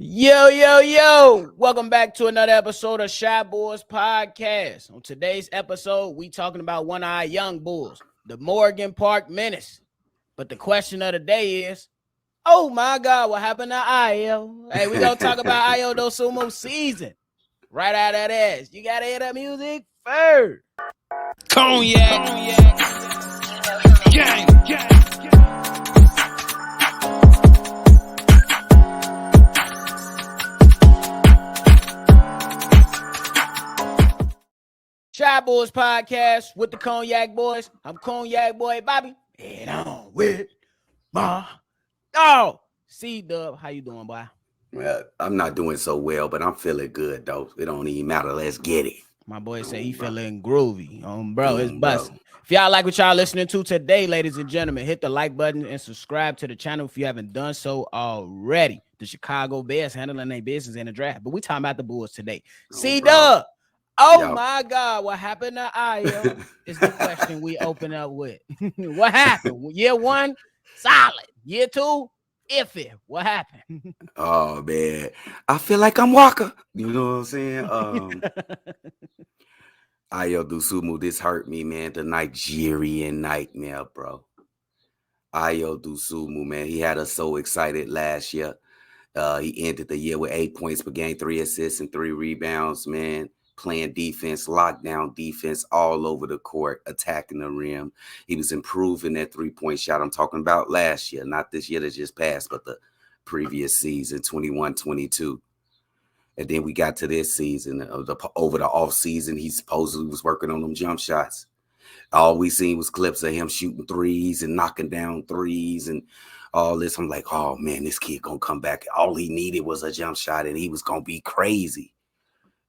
Yo, yo, yo. Welcome back to another episode of Shy Boys Podcast. On today's episode, we talking about one of our young bulls, the Morgan Park Menace. But the question of the day is, oh my God, what happened to Ayo? Hey, we gonna talk about Ayo Dosunmu season. Right out of that ass. You gotta hear that music first. Cognac. Gang. Shy Boys Podcast with the Cognac Boys. I'm Cognac Boy Bobby. And on with my CDubb. How you doing, boy? Well, I'm not doing so well, but I'm feeling good, though. It don't even matter. Let's get it. My boy say he feeling groovy. Bro, it's busting. If y'all like what y'all listening to today, ladies and gentlemen, hit the like button and subscribe to the channel if you haven't done so already. The Chicago Bears handling their business in the draft, but we talking about the Bulls today. CDubb. Oh my God, what happened to Ayo is the question we open up with. What happened? Year one, solid. Year two, iffy. What happened? Oh, man. I feel like I'm Walker. You know what I'm saying? Ayo Dosunmu, this hurt me, man. The Nigerian nightmare, bro. Ayo Dosunmu, man. He had us so excited last year. He ended the year with 8 points per game, 3 assists, and 3 rebounds, man. Playing defense, lockdown defense all over the court, attacking the rim. He was improving that three-point shot. I'm talking about last year, not this year that just passed, but the previous season, 21-22. And then we got to this season, over the off season, he supposedly was working on them jump shots. All we seen was clips of him shooting threes and knocking down threes and all this. I'm like, oh, man, this kid going to come back. All he needed was a jump shot, and he was going to be crazy.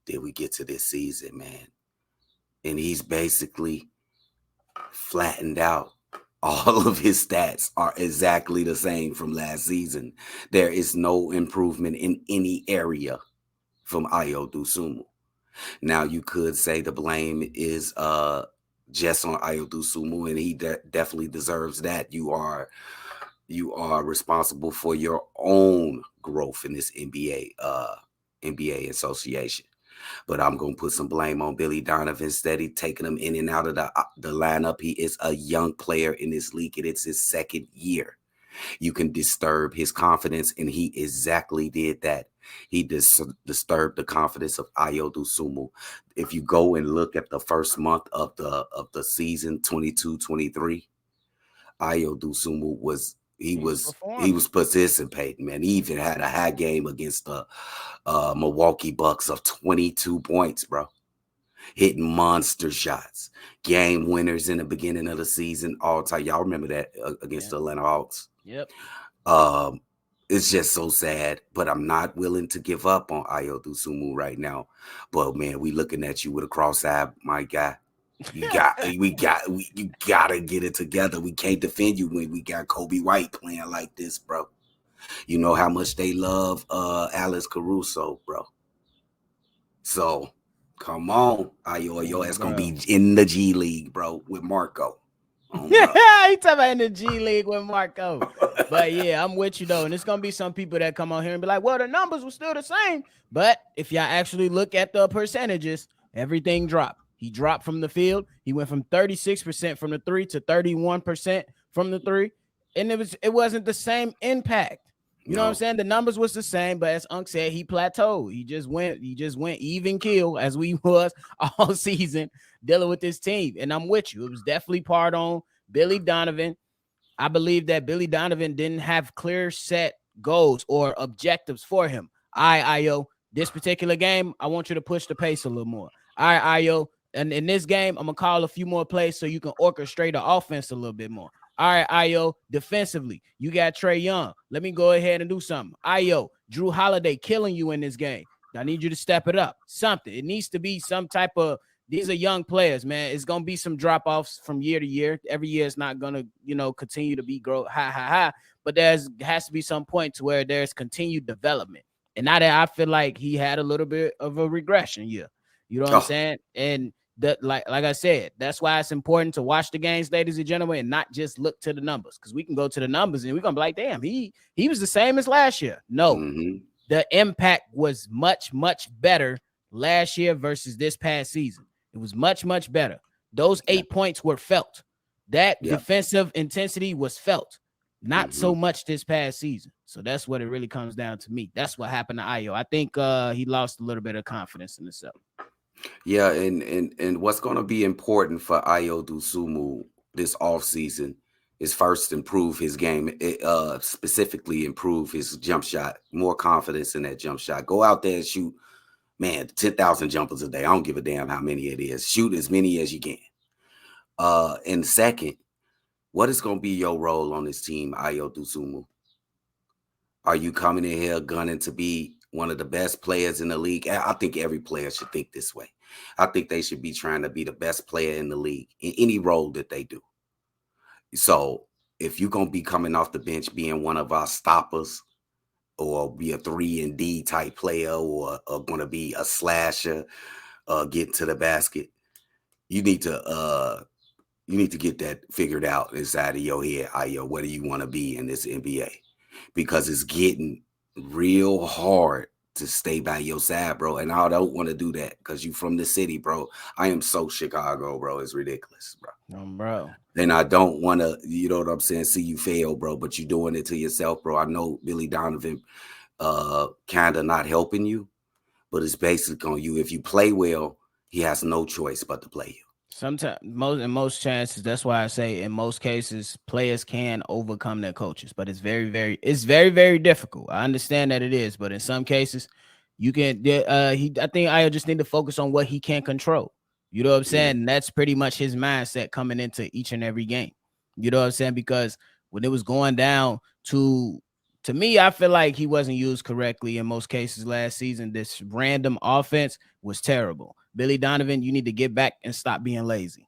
Then we get to this season, man, and he's basically flattened out. All of his stats are exactly the same from last season. There is no improvement in any area from Ayo Dosunmu. Now, you could say the blame is just on Ayo Dosunmu, and he definitely deserves that. You are responsible for your own growth in this NBA association. But I'm going to put some blame on Billy Donovan, steady taking him in and out of the lineup. He is a young player in this league, and it's his second year. You can disturb his confidence, and he exactly did that. He disturbed the confidence of Ayo Dosunmu. If you go and look at the first month of the season, 22-23, Ayo Dosunmu was participating, man. He even had a high game against the Milwaukee Bucks of 22 points, bro. Hitting monster shots, game winners in the beginning of the season, all time. Y'all remember that against the Atlanta Hawks? Yep. It's just so sad, but I'm not willing to give up on Ayo Dosunmu right now. But man, we looking at you with a cross-eye, my guy. You gotta get it together. We can't defend you when we got Kobe White playing like this, bro. You know how much they love Alex Caruso, bro. So come on, Ayo. Your ass gonna be in the G League, bro, with Marco. Yeah, he talking about in the G League with Marco. But yeah, I'm with you though. And it's gonna be some people that come on here and be like, well, the numbers were still the same. But if y'all actually look at the percentages, everything dropped. He dropped from the field. He went from 36% from the three to 31% from the three. And it wasn't the same impact. You know what I'm saying? The numbers was the same, but as Unc said, he plateaued. He just went even kill as we was all season dealing with this team. And I'm with you. It was definitely part on Billy Donovan. I believe that Billy Donovan didn't have clear set goals or objectives for him. All right, Ayo, this particular game, I want you to push the pace a little more. All right, Ayo. And in this game, I'm going to call a few more plays so you can orchestrate the offense a little bit more. All right, Ayo, defensively, you got Trae Young. Let me go ahead and do something. Ayo, Drew Holiday killing you in this game. I need you to step it up. Something. It needs to be some type of – these are young players, man. It's going to be some drop-offs from year to year. Every year it's not going to, continue to be high. But has to be some point to where there's continued development. And now that I feel like he had a little bit of a regression year. You know what I'm saying? And that, like I said, that's why it's important to watch the games, ladies and gentlemen, and not just look to the numbers. Because we can go to the numbers and we're gonna be like, damn, he was the same as last year. No, the impact was much, much better last year versus this past season. It was much, much better. Those 8 points were felt. That defensive intensity was felt. Not so much this past season. So that's what it really comes down to me. That's what happened to Ayo. I think he lost a little bit of confidence in himself. Yeah, and what's going to be important for Ayo Dosunmu this offseason is first improve his game, specifically improve his jump shot, more confidence in that jump shot. Go out there and shoot, man, 10,000 jumpers a day. I don't give a damn how many it is. Shoot as many as you can. And second, what is going to be your role on this team, Ayo Dosunmu? Are you coming in here gunning to be one of the best players in the league? I think every player should think this way. I think they should be trying to be the best player in the league in any role that they do. So if you're going to be coming off the bench being one of our stoppers or be a 3-and-D type player or going to be a slasher, get to the basket, you need to get that figured out inside of your head. Ayo, what do you want to be in this NBA? Because it's getting real hard to stay by your side, bro. And I don't want to do that because you from the city, bro. I am so Chicago, bro. It's ridiculous, bro. Bro. And I don't want to, you know what I'm saying, see you fail, bro. But you're doing it to yourself, bro. I know Billy Donovan kind of not helping you, but it's basically on you. If you play well, he has no choice but to play you. Sometimes, in most chances, that's why I say in most cases, players can overcome their coaches, but it's very, very difficult. I understand that it is, but in some cases, you can. I think I just need to focus on what he can control. You know what I'm saying? And that's pretty much his mindset coming into each and every game. You know what I'm saying? Because when it was going down to me, I feel like he wasn't used correctly in most cases last season. This random offense was terrible. Billy Donovan, you need to get back and stop being lazy.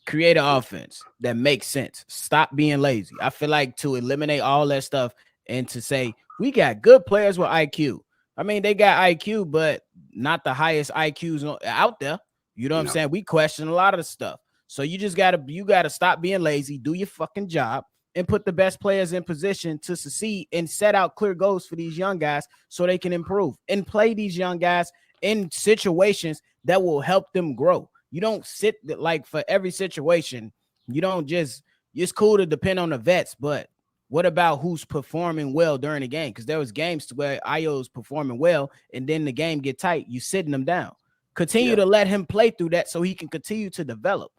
Create an offense that makes sense. Stop being lazy. I feel like to eliminate all that stuff and to say we got good players with IQ. I mean, they got IQ, but not the highest IQs out there. You know what I'm saying? We question a lot of the stuff. So you gotta stop being lazy, do your fucking job, and put the best players in position to succeed and set out clear goals for these young guys so they can improve and play these young guys in situations that will help them grow. You don't sit like for every situation. You don't just, it's cool to depend on the vets, but what about who's performing well during the game? Because there was games where Ayo's performing well and then the game get tight. You sitting them down. Continue to let him play through that so he can continue to develop.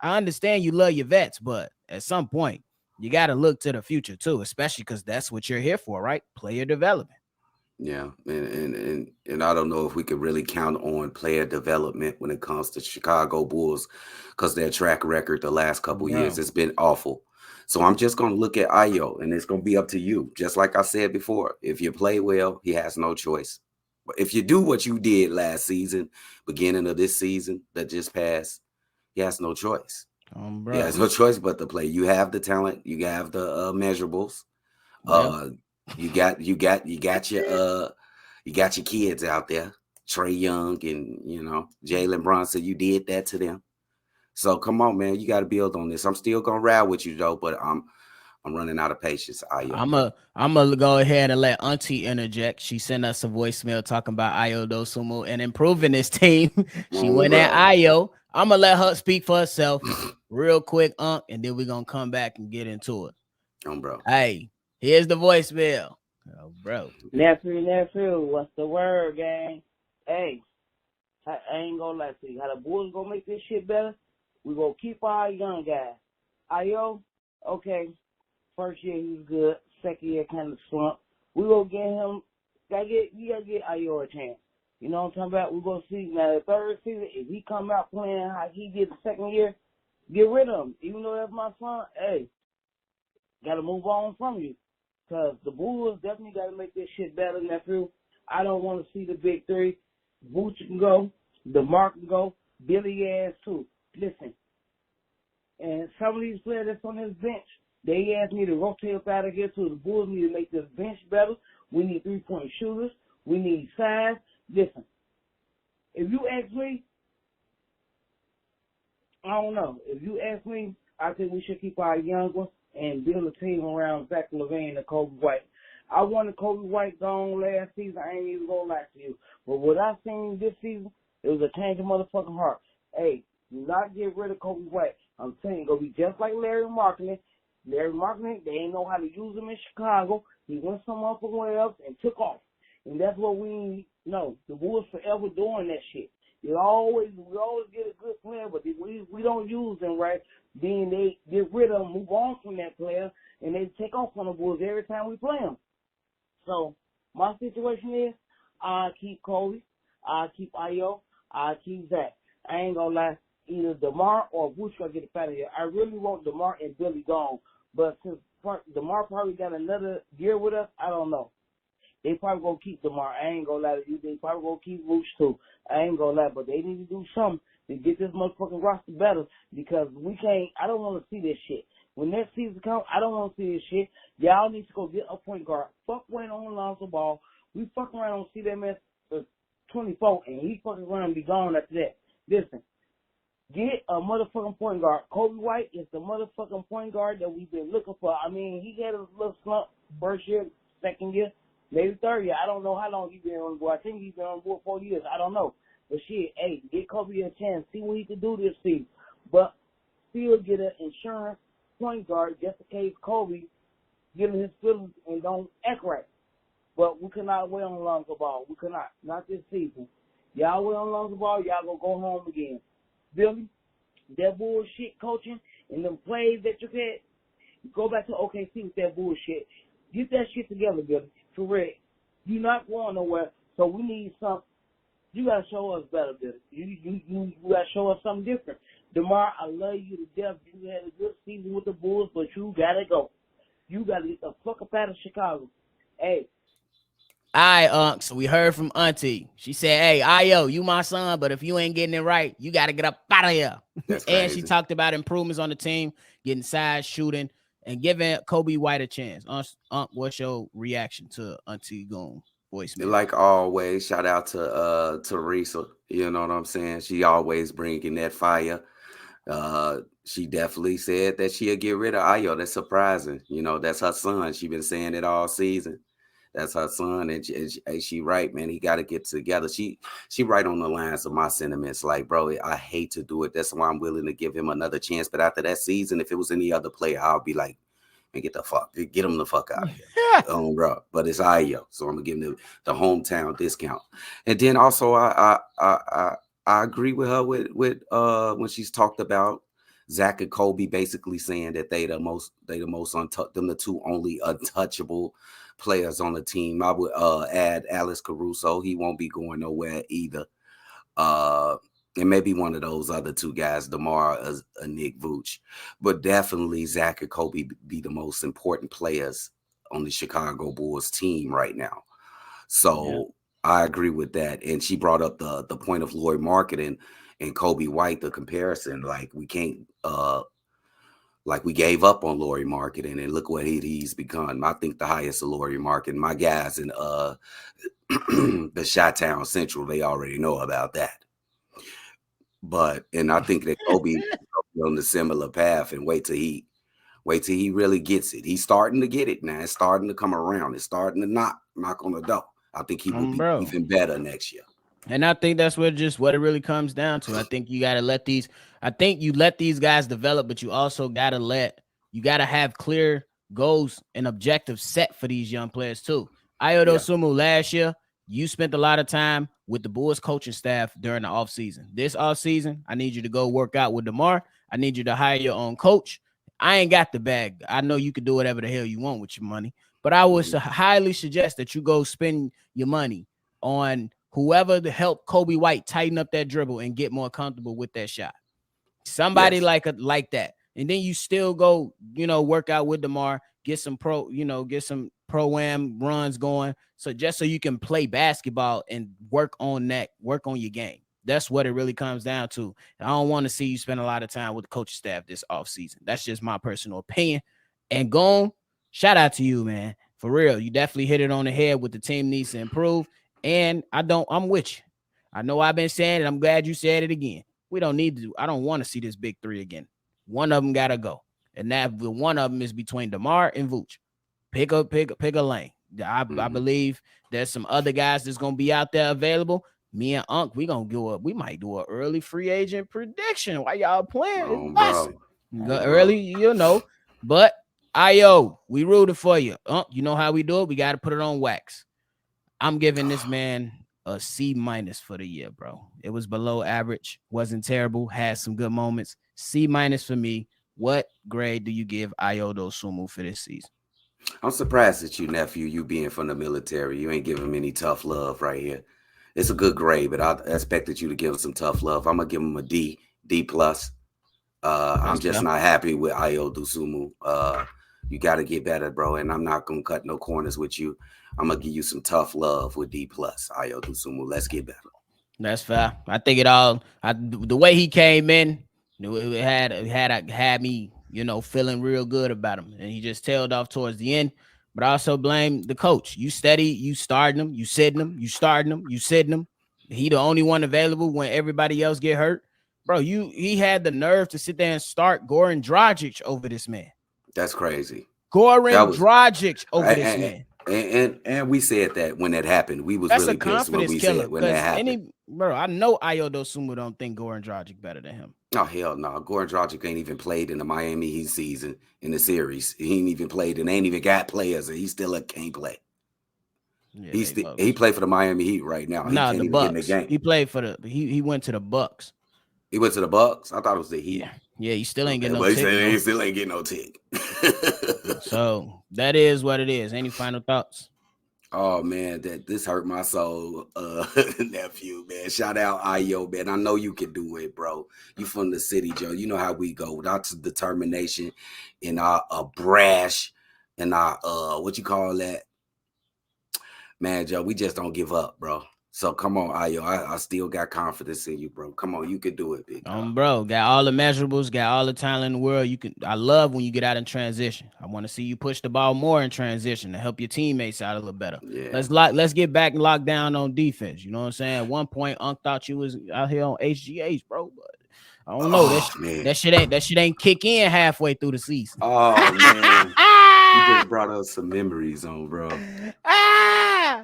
I understand you love your vets, but at some point, you got to look to the future too, especially because that's what you're here for, right? Player development. Yeah, and I don't know if we could really count on player development when it comes to Chicago Bulls because their track record the last couple years has been awful. So I'm just going to look at Ayo, and it's going to be up to you. Just like I said before, if you play well, he has no choice. But if you do what you did last season, beginning of this season that just passed, he has no choice. He has no choice but to play. You have the talent. You have the measurables. You got your kids out there, Trey Young and Jalen Brunson. You did that to them. So come on, man, you got to build on this. I'm still gonna ride with you though, but I'm running out of patience. I'm gonna go ahead and let Auntie interject. She sent us a voicemail talking about Ayo Dosunmu and improving this team. She went at Ayo. I'm gonna let her speak for herself real quick, and then we're gonna come back and get into it. Bro. Hey, here's the voicemail. Oh, bro. Nephew, what's the word, gang? Hey, I ain't gonna lie to you. How the Bulls gonna make this shit better? We gonna keep our young guys. Ayo, okay, first year he was good. Second year kind of slumped. We gonna get him. You gotta get Ayo a chance. You know what I'm talking about? We gonna see now the third season. If he come out playing how he did the second year, get rid of him. Even though that's my son, hey, gotta move on from you. Because the Bulls definitely got to make this shit better, nephew. I don't want to see the big three. Vooch can go. DeMar can go. Billy ass too. Listen. And some of these players that's on his bench, they asked me to rotate up out of here too. The Bulls need to make this bench better. We need 3-point shooters. We need size. Listen. If you ask me, I don't know. If you ask me, I think we should keep our young ones and build a team around Zach LaVine and Kobe White. I wanted Kobe White gone last season. I ain't even gonna lie to you. But what I seen this season, it was a change of motherfucking heart. Hey, do not get rid of Kobe White. I'm telling you, it's gonna be just like Larry Markkinen. Larry Markkinen, they ain't know how to use him in Chicago. He went somewhere else and took off. And that's what we know. The Bulls forever doing that shit. We always get a good player, but we don't use them right. Then they get rid of them, move on from that player, and they take off on the Bulls every time we play them. So my situation is, I keep Kobe, I keep Ayo, I keep Zach. I ain't gonna lie, either DeMar or Bush gonna get out of here. I really want DeMar and Billy gone, but since DeMar probably got another year with us, I don't know. They probably gonna keep DeMar. I ain't gonna lie to you. They probably gonna keep Bush too. I ain't gonna lie, but they need to do something to get this motherfucking roster better because we can't. I don't want to see this shit. When next season comes, I don't want to see this shit. Y'all need to go get a point guard. Fuck waiting on Lonzo Ball. We fucking around and see that man for 24, and he fucking around and be gone after that. Listen, get a motherfucking point guard. Kobe White is the motherfucking point guard that we've been looking for. I mean, he had a little slump first year, second year, maybe third year. I don't know how long he's been on board. I think he's been on board 4 years. I don't know. But shit, hey, get Kobe a chance. See what he can do this season. But still get an insurance point guard just in case Kobe get in his feelings and don't act right. But we cannot wait on Lonzo Ball. We cannot. Not this season. Y'all wait on Lonzo Ball, y'all gonna go home again. Billy, that bullshit coaching and them plays that you had, go back to OKC with that bullshit. Get that shit together, Billy. For real. You're not going nowhere, so we need something. You gotta show us better, Billy. You gotta show us something different. DeMar, I love you to death. You had a good season with the Bulls, but you gotta go. You gotta get the fuck up out of Chicago. Hey. All right, so we heard from Auntie. She said, hey, Ayo, you my son, but if you ain't getting it right, you got to get up out of here. And she talked about improvements on the team, getting size, shooting, and giving Kobe White a chance. What's your reaction to Auntie Goon voicemail? Like always, shout out to Teresa. You know what I'm saying? She always bringing that fire. She definitely said that she'll get rid of Ayo. That's surprising. You know, that's her son. She been saying it all season. That's her son, and she right, man. He got to get together. She right on the lines of my sentiments. Like, bro, I hate to do it. That's why I'm willing to give him another chance. But after that season, if it was any other player, I'll be like, man, get him the fuck out of here. Bro. But it's Ayo, so I'm gonna give him the hometown discount. And then also, I agree with her with when she's talked about Zach and Kobe basically saying that they the most them the two only untouchable players on the team. I would add Alex Caruso. He won't be going nowhere either. And maybe one of those other two guys, DeMar or Nick Vooch. But definitely Zach and Kobe be the most important players on the Chicago Bulls team right now. So I agree with that. And she brought up the point of Lloyd Marketing and Kobe White, the comparison. Like we can't like we gave up on Lauri Marketing, and look what he's become. I think the highest of Lauri Marketing. My guys in the Chi-Town Central, they already know about that. And I think that Kobe on the similar path, and wait till he really gets it. He's starting to get it now. It's starting to come around. It's starting to knock on the door. I think he will be even better next year. And I think that's what it really comes down to. I think you got to let these guys develop, but you also got to have clear goals and objectives set for these young players too. Ayo Dosunmu, last year, you spent a lot of time with the Bulls coaching staff during the offseason. This offseason, I need you to go work out with DeMar. I need you to hire your own coach. I ain't got the bag. I know you can do whatever the hell you want with your money, but I would highly suggest that you go spend your money on whoever to help Kobe White tighten up that dribble and get more comfortable with that shot. Somebody like that. And then you still go, work out with DeMar, get some pro-am runs going. So just so you can play basketball and work on your game. That's what it really comes down to. I don't want to see you spend a lot of time with the coaching staff this offseason. That's just my personal opinion. And Gone, shout out to you, man. For real. You definitely hit it on the head with the team needs to improve. And I'm with you. I know I've been saying it. I'm glad you said it again. We don't need to. I don't want to see this big three again. One of them got to go. And that one of them is between DeMar and Vooch. Pick a lane. I believe there's some other guys that's gonna be out there available. Me and Unc, we might do an early free agent prediction while y'all playing. It's busting. Go early, you know. But Ayo, we rooted for you. Unc, you know how we do it. We got to put it on wax. I'm giving this man a C- for the year, bro. It was below average, wasn't terrible, had some good moments. C- for me. What grade do you give Ayo Dosunmu for this season? I'm surprised at you, nephew. You being from the military, you ain't giving him any tough love right here. It's a good grade, but I expected you to give him some tough love. I'm gonna give him a D plus. I'm just not happy with Ayo Dosunmu. You got to get better, bro. And I'm not gonna cut no corners with you. I'm gonna give you some tough love with D plus. Ayo Dosunmu, let's get better. That's fair. I think the way he came in, it had me, feeling real good about him, and he just tailed off towards the end. But I also blame the coach. You steady, you starting him, you sitting him, you starting him, you sitting him. He the only one available when everybody else get hurt, bro. He had the nerve to sit there and start Goran Dragic over this man. That's crazy. Goran Dragic over this man. And we said that when that happened, we was That's really a pissed when we said when that happened. I know Ayo Dosunmu don't think Goran Dragic better than him. Oh hell no, Goran Dragic ain't even played in the Miami Heat season in the series. He ain't even played and ain't even got players, and he still can't play. Yeah, he played for the Miami Heat right now. He can't the even Bucks. get in the game. He played for he went to the Bucks. He went to the Bucks. I thought it was the Heat. Yeah, he still ain't getting no tick. He still ain't getting no tick. So that is what it is. Any final thoughts? Oh man, this hurt my soul, nephew, man. Shout out Ayo, man. I know you can do it, bro. You from the city, Joe. You know how we go. Without determination and our brash and our what you call that? Man, Joe, we just don't give up, bro. So come on, Ayo. I still got confidence in you, bro. Come on, you can do it, big dog. Bro, got all the measurables, got all the talent in the world. I love when you get out in transition. I want to see you push the ball more in transition to help your teammates out a little better. Yeah. Let's get back and lock down on defense. You know what I'm saying? At one point, Unc thought you was out here on HGH, bro, but I don't know. That shit ain't kick in halfway through the season. Oh man. You just brought us some memories on, bro.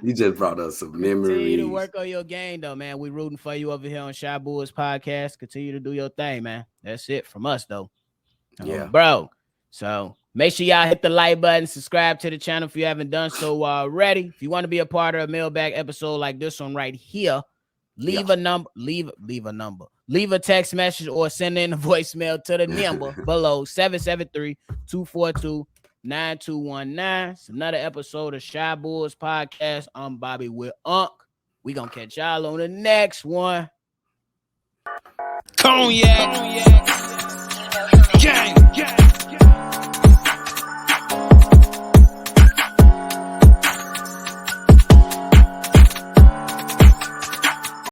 You just brought us some memories. Continue to work on your game, though, man. We rooting for you over here on Shy Bulls Podcast. Continue to do your thing, man. That's it from us, though. Yeah, bro. So make sure y'all hit the like button, subscribe to the channel if you haven't done so already. If you want to be a part of a mailbag episode like this one right here, leave a number, leave a text message or send in a voicemail to the number below 773-242-9219. It's another episode of Shy Bulls Podcast. I'm Bobby with Unc. We gonna catch y'all on the next one. Cognac.